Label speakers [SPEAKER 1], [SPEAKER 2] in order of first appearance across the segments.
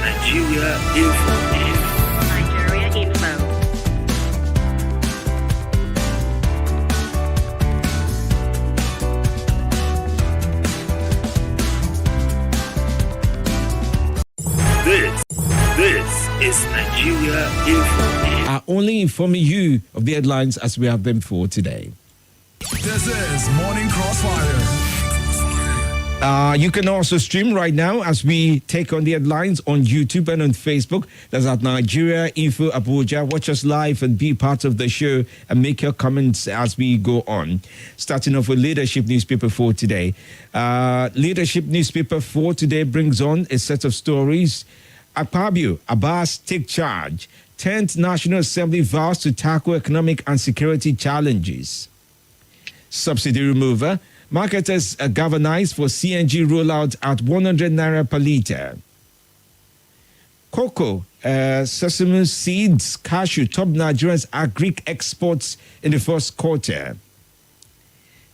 [SPEAKER 1] Nigeria Info.
[SPEAKER 2] Nigeria Info.
[SPEAKER 1] This is Nigeria Info.
[SPEAKER 3] Are only informing you of the headlines as we have them for today.
[SPEAKER 4] This is Morning Crossfire.
[SPEAKER 3] You can also stream right now as we take on the headlines on YouTube and on Facebook. That's at Nigeria Info Abuja. Watch us live and be part of the show and make your comments as we go on. Starting off with Leadership newspaper for today. Leadership newspaper for today brings on a set of stories. Akpabio, Abbas take charge. 10th National Assembly vows to tackle economic and security challenges. Subsidy remover. Marketers galvanized for CNG rollout at 100 naira per litre. Cocoa, sesame seeds, cashew top Nigerians agri exports in the first quarter.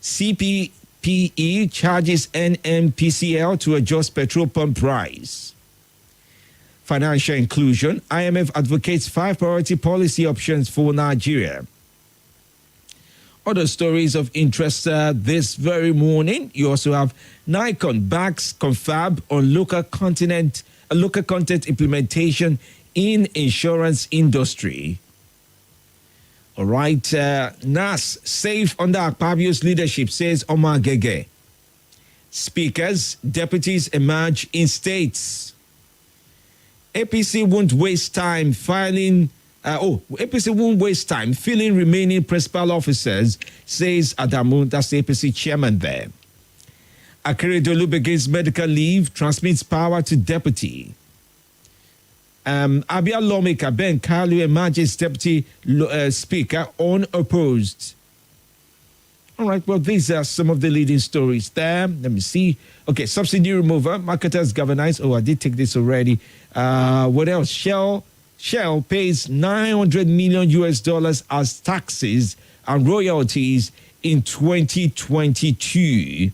[SPEAKER 3] CPPE charges NMPCL to adjust petrol pump price. Financial inclusion, IMF advocates 5 priority policy options for Nigeria. Other stories of interest this very morning. You also have Nikon backs confab on local content implementation in insurance industry. All right, NAS safe under Akpabio's leadership, says Omar Gege. Speakers, deputies emerge in states. APC won't waste time APC won't waste time filling remaining principal officers, says Adamu, that's the APC chairman there. Akeredolu begins medical leave, transmits power to deputy. Abia lawmaker Ben Kalu emerges deputy speaker unopposed. All right, well, these are some of the leading stories there. Let me see. Okay, subsidy remover, marketers galvanized. Oh, I did take this already. What else? Shell pays $900 million as taxes and royalties in 2022.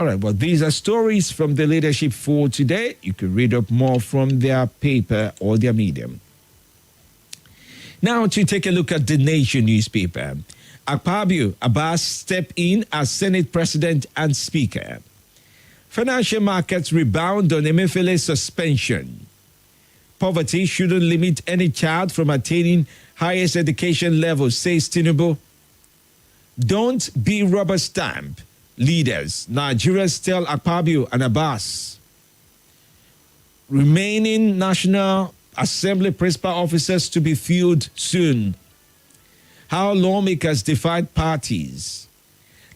[SPEAKER 3] All right, well, these are stories from the leadership for today. You can read up more from their paper or their medium. Now to take a look at the Nation newspaper. Akpabio, Abbas step in as Senate President and Speaker. Financial markets rebound on Emefiele's suspension. Poverty shouldn't limit any child from attaining highest education levels, says Tinubu. Don't be rubber stamp. Leaders, Nigerians tell Akpabio and Abbas. Remaining National Assembly principal officers to be filled soon. How lawmakers divide parties.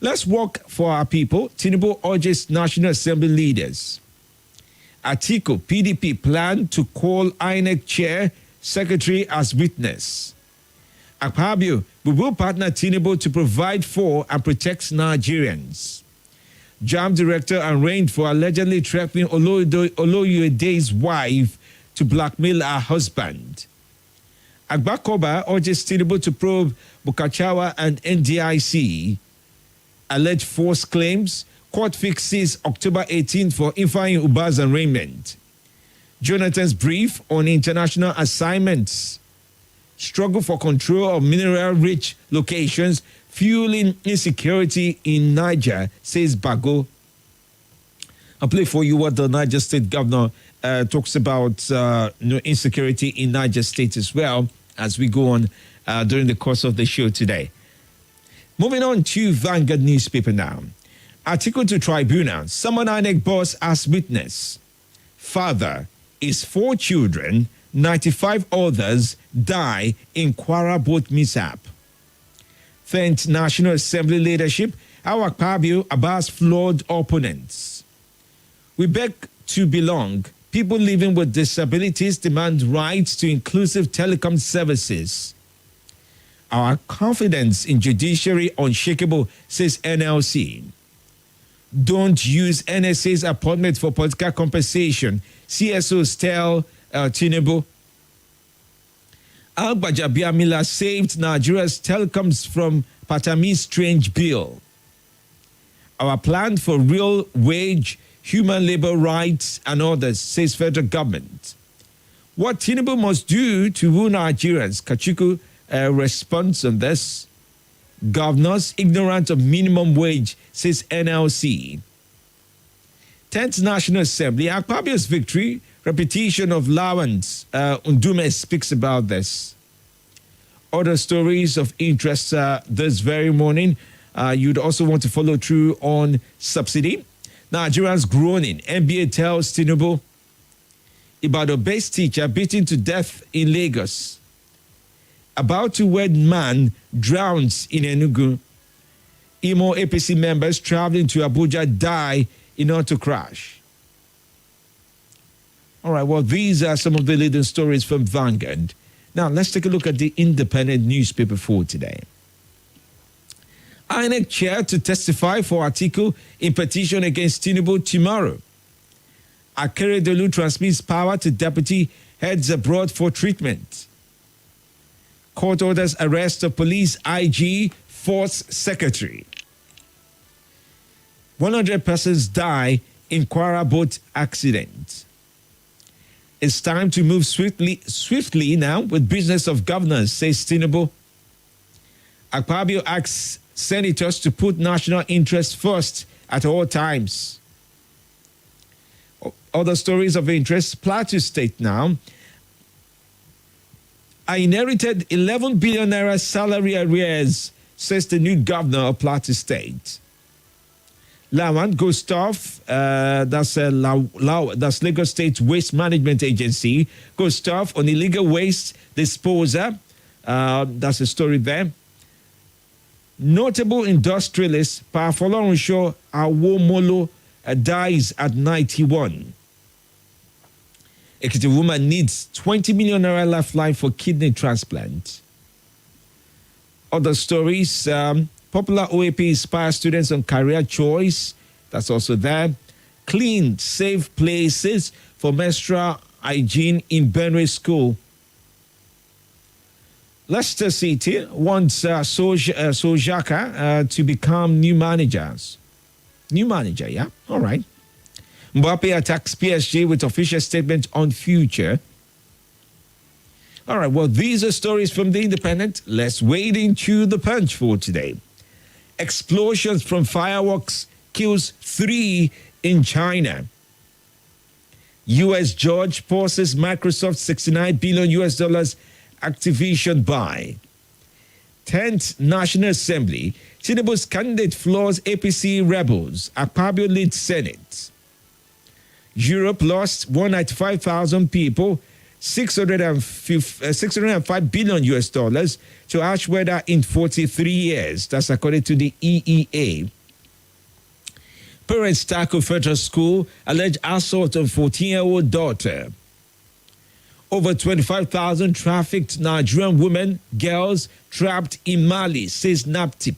[SPEAKER 3] Let's work for our people. Tinubu urges National Assembly leaders. Atiku, PDP plan to call INEC chair secretary as witness. Akpabio, we will partner Tinubu to provide for and protect Nigerians. JAM director arraigned for allegedly threatening Oloyode's wife to blackmail her husband. Agbakoba urges Tinubu to probe Bukachawa and NDIC. Alleged false claims. Court fixes October 18 for Ifeanyi Ubah's arraignment. Jonathan's brief on international assignments. Struggle for control of mineral-rich locations, fueling insecurity in Niger, says Bago. I'll play for you what the Niger State governor talks about insecurity in Niger State as well as we go on during the course of the show today. Moving on to Vanguard newspaper now. Article to tribunal, summon INEC boss as witness. Father is 4 children, 95 others die in Kwara boat mishap. 10th National Assembly leadership, how Akpabio Abbas flawed opponents. We beg to belong. People living with disabilities demand rights to inclusive telecom services. Our confidence in judiciary unshakable, says NLC. Don't use NSA's appointment for political compensation. CSOs tell Tinubu. Al-Bajabiamila saved Nigeria's telecoms from Patami's strange bill. Our plan for real wage human labor rights, and others, says federal government. What Tinubu must do to woo Nigerians, Kachuku responds on this. Governors ignorant of minimum wage, says NLC. 10th National Assembly, Akpabio's victory, repetition of Lawrence. Undume speaks about this. Other stories of interest this very morning. You'd also want to follow through on subsidy. Nigerians groaning. NBA tells Tinubu about a base teacher beaten to death in Lagos. About to wed man drowns in Enugu. Imo APC members traveling to Abuja die in auto crash. All right, well, these are some of the leading stories from Vanguard. Now, let's take a look at the Independent newspaper for today. INEC chair to testify for article in petition against Tinubu tomorrow. Akeredolu transmits power to deputy heads abroad for treatment. Court orders arrest of police IG force secretary. 100 persons die in Kwara boat accident. It's time to move swiftly now with business of governance, says Tinubu. Akpabio asks senators to put national interest first at all times. Other stories of interest, Plateau State now. I inherited 11 billion naira salary arrears, says the new governor of Plateau State. Lawan Gustav, that's Lagos State Waste Management Agency, Gustav on illegal waste disposal. That's the story there. Notable industrialist Pafolorunso Awomolo dies at 91. Ekiti woman needs 20 million naira lifeline for kidney transplant. Other stories, popular OAP inspires students on career choice. That's also there. Clean, safe places for menstrual hygiene in Benue School. Leicester City wants Sojaka to become new managers. New manager, yeah? All right. Mbappe attacks PSG with official statement on future. All right, well, these are stories from The Independent. Let's wade into the punch for today. Explosions from fireworks kills 3 in China. U.S. judge pauses Microsoft $69 billion activation buy. 10th National Assembly, Tinubu's candidate floors APC rebels. Akpabio leads Senate. Europe lost 195,000 people, $605 billion to harsh weather in 43 years. That's according to the EEA. Parents tackle federal school, alleged assault on 14-year-old daughter. Over 25,000 trafficked Nigerian women, girls trapped in Mali, says NAPTIP.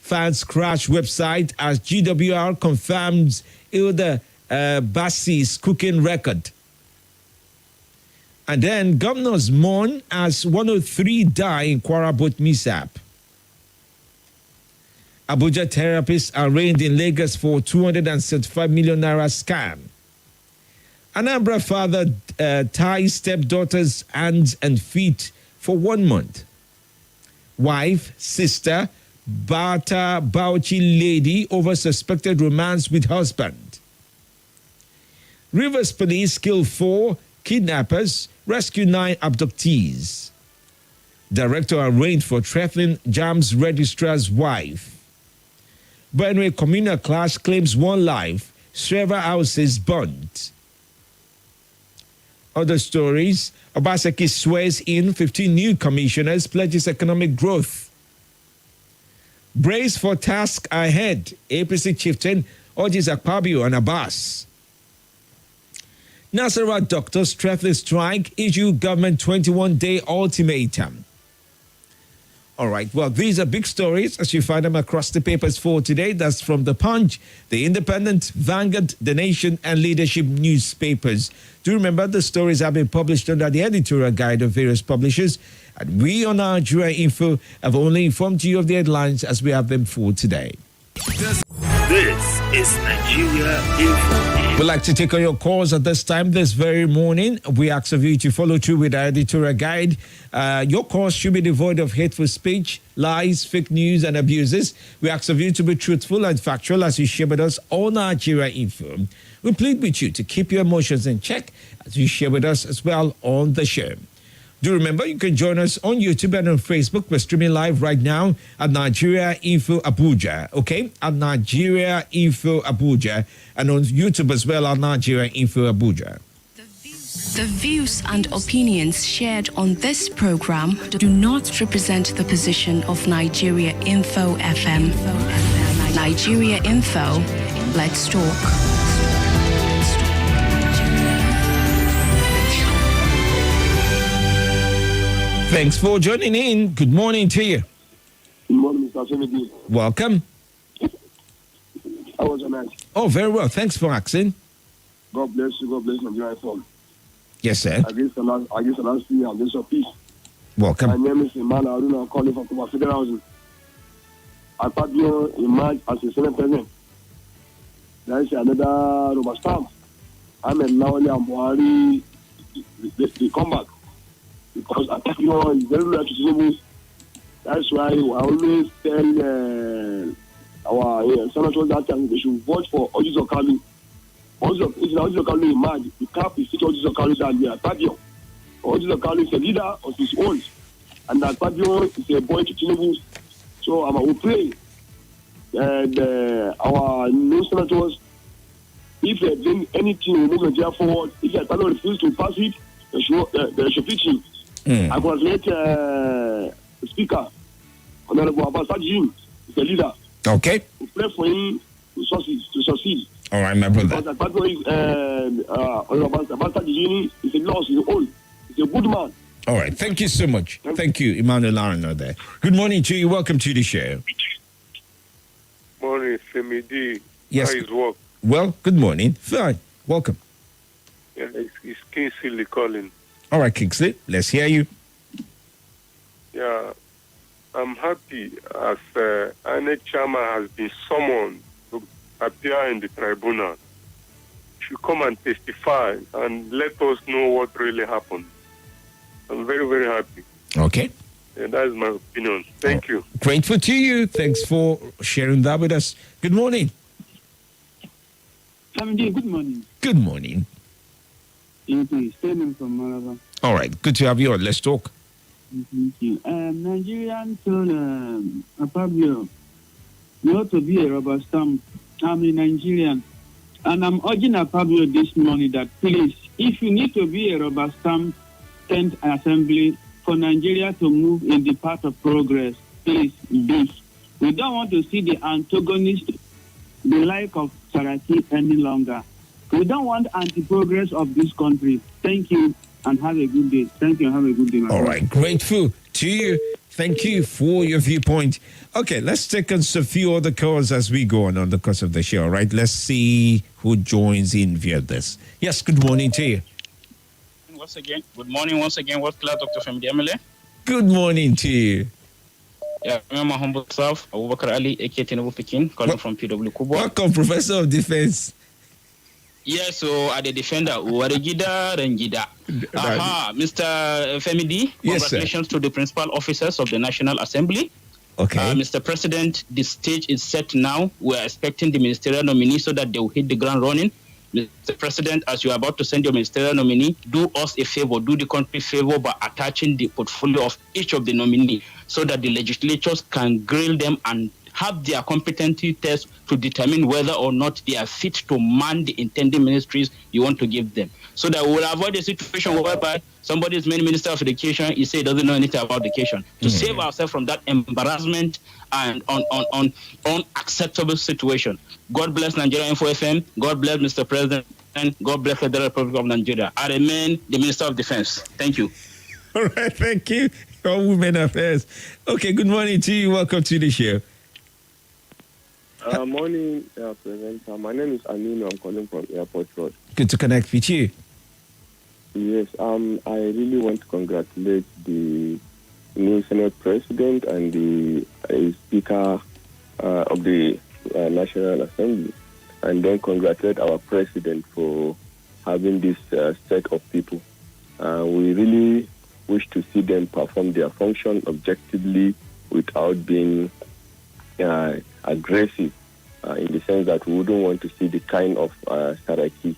[SPEAKER 3] Fans crash website as GWR confirms Ilda Bassi's cooking record. And then governors mourn as 103 die in Kwara boat mishap. Abuja therapists arraigned in Lagos for 275 million naira scam. Anambra father ties stepdaughter's hands and feet for 1 month. Wife, sister, Bata Bauchi lady over suspected romance with husband. Rivers police kill 4 kidnappers, rescue 9 abductees. Director arraigned for threatening JAMS registrar's wife. Benue communal clash claims 1 life, server houses burnt. Other stories, Obaseki swears in 15 new commissioners, pledges economic growth. Brace for task ahead, APC chieftain urges Akpabio and Abbas. Nasarawa doctors threaten strike, issue government 21-day ultimatum. All right, well, these are big stories as you find them across the papers for today. That's from The Punch, The Independent, Vanguard, The Nation, and Leadership newspapers. Do remember the stories have been published under the editorial guide of various publishers. And we on Nigeria Info have only informed you of the headlines as we have them for today.
[SPEAKER 1] This is Nigeria Info.
[SPEAKER 3] We'd like to take on your calls at this time, this very morning. We ask of you to follow through with our editorial guide. Your calls should be devoid of hateful speech, lies, fake news, and abuses. We ask of you to be truthful and factual as you share with us on Nigeria Info. We plead with you to keep your emotions in check as you share with us as well on the show. Do remember, you can join us on YouTube and on Facebook. We're streaming live right now at Nigeria Info Abuja, okay? At Nigeria Info Abuja, and on YouTube as well at Nigeria Info Abuja.
[SPEAKER 5] The views and opinions shared on this program do not represent the position of Nigeria Info FM. Nigeria Info, let's talk.
[SPEAKER 3] Thanks for joining in. Good morning to you.
[SPEAKER 6] Good morning, Mr. Femi.
[SPEAKER 3] Welcome.
[SPEAKER 6] How was your night?
[SPEAKER 3] Oh, very well. Thanks for asking.
[SPEAKER 6] God bless you. God bless Nigeria Phone.
[SPEAKER 3] Yes, sir.
[SPEAKER 6] Against the last year, against your peace. My
[SPEAKER 3] Welcome.
[SPEAKER 6] name is Imana Aruna. I'm calling from Kuba Federal Housing. I partly emerged as a Senate President. There is another rubber stamp. I'm a Lawali and Buhari. They come back. Because I think is very rare to see. That's why I always tell our senators that time they should vote for Ojizo Kalu. Ojizo Kalu emerged. The cap is Ojizo Kalu that we are Tadio. Ojizo Kalu is a leader of his own. And that Tadio is a boy to Tinubu. So I will pray. And our new senators, if they bring anything to move Nigeria forward, if they cannot refuse to pass it, they should pitch him. I congratulate the Speaker, Honorable Abbas Sajin, the leader.
[SPEAKER 3] Okay.
[SPEAKER 6] We pray for him to succeed.
[SPEAKER 3] All right, my brother.
[SPEAKER 6] Because Honorable Abbas Sajin is a loss, he's old. He's a good man.
[SPEAKER 3] All right. Thank you so much. Thank you, Emmanuel Arno there. Good morning to you. Welcome to the show.
[SPEAKER 7] Morning, Femi D.
[SPEAKER 3] Yes.
[SPEAKER 7] How is work?
[SPEAKER 3] Well, good morning. Fine. Welcome.
[SPEAKER 7] Yeah, it's Kingsley calling.
[SPEAKER 3] All right, Kingsley. Let's hear you.
[SPEAKER 7] Yeah, I'm happy as INEC chairman has been summoned to appear in the tribunal. Should come and testify and let us know what really happened. I'm very, very happy.
[SPEAKER 3] Okay.
[SPEAKER 7] And that is my opinion. Thank you.
[SPEAKER 3] Grateful to you. Thanks for sharing that with us. Good morning.
[SPEAKER 8] Good morning.
[SPEAKER 3] Good morning.
[SPEAKER 8] Statement from Malabar.
[SPEAKER 3] All right. Good to have you on. Let's talk.
[SPEAKER 8] Thank you. Nigerian told Fabio not to be a rubber stamp. I'm a Nigerian. And I'm urging Fabio this morning that please, if you need to be a rubber stamp, 10th assembly for Nigeria to move in the path of progress, please be. We don't want to see the antagonist, the like of Saraki any longer. We don't want anti-progress of this country. Thank you and have a good day. Thank you and have a good day.
[SPEAKER 3] All right. Grateful to you. Thank you for your viewpoint. Okay, let's take on a few other calls as we go on the course of the show. All right, let's see who joins in via this. Yes, good morning to you.
[SPEAKER 9] Once again, good morning once again. What class, Dr. Femi Emile?
[SPEAKER 3] Good morning to you.
[SPEAKER 9] Yeah, I'm my humble self, Abubakar Ali, aka Tinubu Pekin, calling from PW Kubo.
[SPEAKER 3] Welcome, Professor of Defense.
[SPEAKER 9] Yes, so at the defender, Uwarigida Rengida. Aha, Mr. Femi D,
[SPEAKER 3] Yes, sir.
[SPEAKER 9] congratulations to the principal officers of the National Assembly.
[SPEAKER 3] Okay.
[SPEAKER 9] Mr. President, the stage is set now. We're expecting the ministerial nominee so that they will hit the ground running. Mr. President, as you are about to send your ministerial nominee, do us a favor, do the country a favor by attaching the portfolio of each of the nominee so that the legislatures can grill them and have their competency test to determine whether or not they are fit to man the intended ministries you want to give them. So that we will avoid a situation whereby somebody is made Minister of Education, he say he doesn't know anything about education. To save ourselves from that embarrassment and unacceptable situation. God bless Nigeria Info FM. God bless Mr. President. And God bless the Federal Republic of Nigeria. I remain the Minister of Defense. Thank you.
[SPEAKER 3] All right, thank you. All Women Affairs. Okay, good morning to you. Welcome to the show.
[SPEAKER 7] Morning, Presenter. My name is Aminu. I'm calling from Airport Road.
[SPEAKER 3] Good to connect with you.
[SPEAKER 7] Yes, I really want to congratulate the new Senate President and the Speaker of the National Assembly.
[SPEAKER 10] and then congratulate our president for having this set of people. We really wish to see them perform their function objectively without being aggressive, in the sense that we wouldn't want to see the kind of Saraki.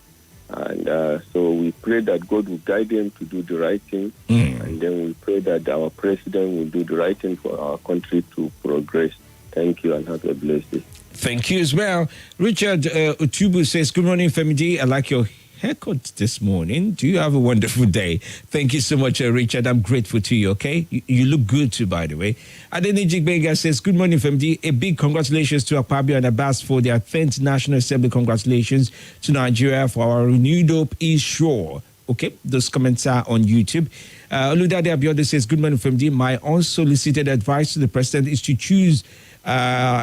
[SPEAKER 10] And so we pray that God will guide them to do the right thing, and then we pray that our president will do the right thing for our country to progress. Thank you and have a blessed day.
[SPEAKER 3] Thank you as well. Richard Utubu says, good morning, Femi. I like your haircut this morning. Do you have a wonderful day? Thank you so much, Richard. I'm grateful to you, okay? You look good too, by the way. Adeni Jigbega says, good morning, Femi. A big congratulations to Akpabio and Abbas for their 10th National Assembly. Congratulations to Nigeria for our renewed hope is sure. Okay, those comments are on YouTube. Oludade Abiodun says, good morning, Femi. My unsolicited advice to the president is to choose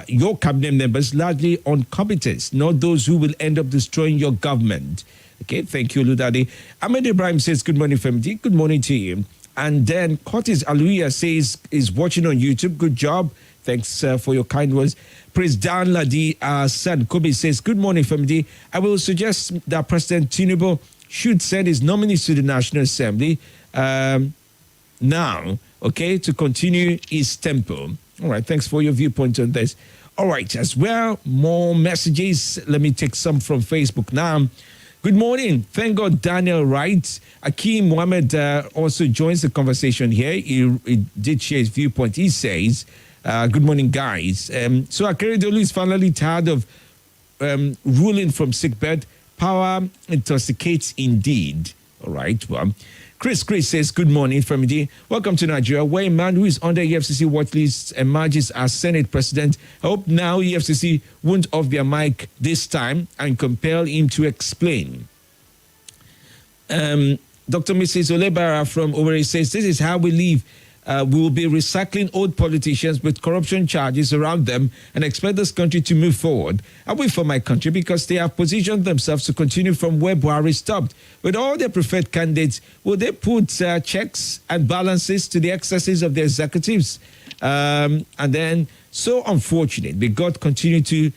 [SPEAKER 3] your cabinet members largely on competence, not those who will end up destroying your government. Okay, thank you, Ludade. Ahmed Ibrahim says, good morning, Femdi. Good morning to you. And then Curtis Aluia says, is watching on YouTube. Good job. Thanks for your kind words. Praise Dan Ladi son Kobe says, good morning, Femdi. I will suggest that President Tinubu should send his nominees to the National Assembly now, okay, to continue his tempo. All right, thanks for your viewpoint on this. All right, as well, more messages. Let me take some from Facebook now. Good morning. Thank God Daniel writes. Akeem Mohammed also joins the conversation here. He did share his viewpoint. He says, good morning, guys. So Akeredolu is finally tired of ruling from sickbed. Power intoxicates indeed. All right, well. Chris says, good morning, Femidi. Welcome to Nigeria, where a man who is under EFCC watch list emerges as Senate President. I hope now EFCC won't off their mic this time and compel him to explain. Dr. Mrs. Olebara from Owerri says, this is how we live. We will be recycling old politicians with corruption charges around them and expect this country to move forward. I wait for my country because they have positioned themselves to continue from where Buhari stopped. With all their preferred candidates, will they put checks and balances to the excesses of the executives? And then, so unfortunate, may God continue to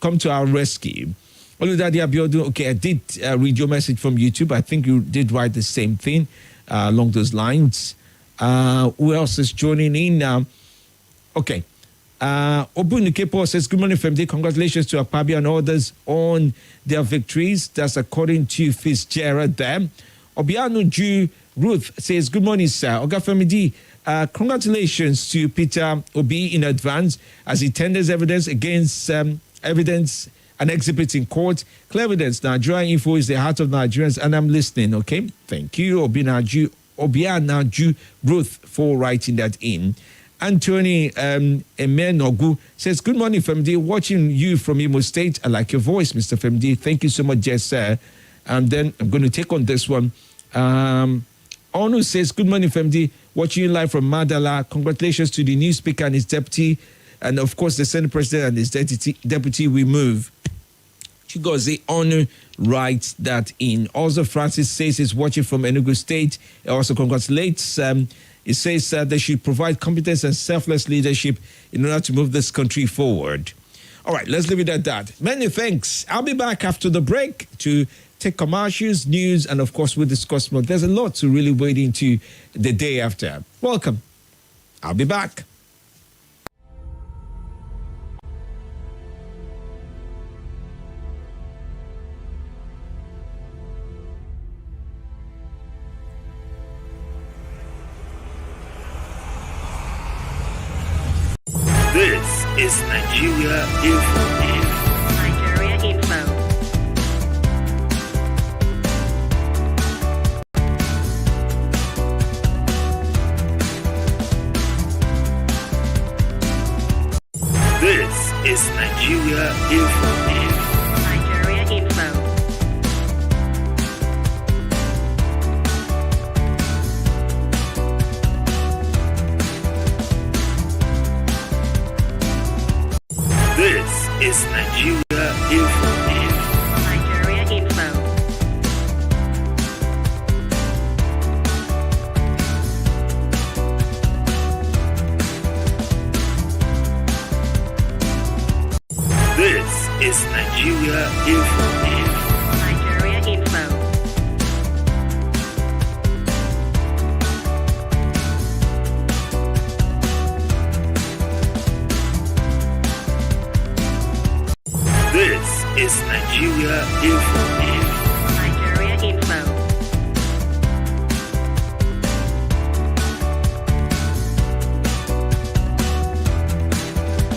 [SPEAKER 3] come to our rescue. Oludade Abiodun, okay, I did read your message from YouTube. I think you did write the same thing along those lines. Who else is joining in now? Okay. Obu Nikepo says, good morning, Femdi. Congratulations to Akpabio and others on their victories. That's according to Fitzgerald there. Obianu Ju Ruth says, good morning, sir. Oga Femdi, congratulations to Peter Obi in advance as he tenders evidence against evidence and exhibits in court. Clear evidence. Nigeria Info is the heart of Nigerians, and I'm listening, okay? Thank you, Obianu Ruth, for writing that in. Anthony Emenogu says, good morning, Femdi. Watching you from Imo State. I like your voice, Mr. Femdi. Thank you so much, yes, sir. And then I'm going to take on this one. Onu says, good morning, Femdi. Watching you live from Madala. Congratulations to the new speaker and his deputy. And, of course, the Senate President and his deputy. We move. Chigozie Onu writes that in. Also, Francis says he's watching from Enugu State. He also congratulates. He says they should provide competence and selfless leadership in order to move this country forward. All right, let's leave it at that. Many thanks. I'll be back after the break to take commercials, news, and, of course, we'll discuss more. There's a lot to really wade into the day after. Welcome. I'll be back.
[SPEAKER 1] This is Nigeria Info.
[SPEAKER 2] Nigeria Info.
[SPEAKER 1] This is Nigeria Info.
[SPEAKER 2] Nigeria Info.
[SPEAKER 1] This is Nigeria Info.
[SPEAKER 2] Nigeria Info.
[SPEAKER 1] This is is Nigeria Info.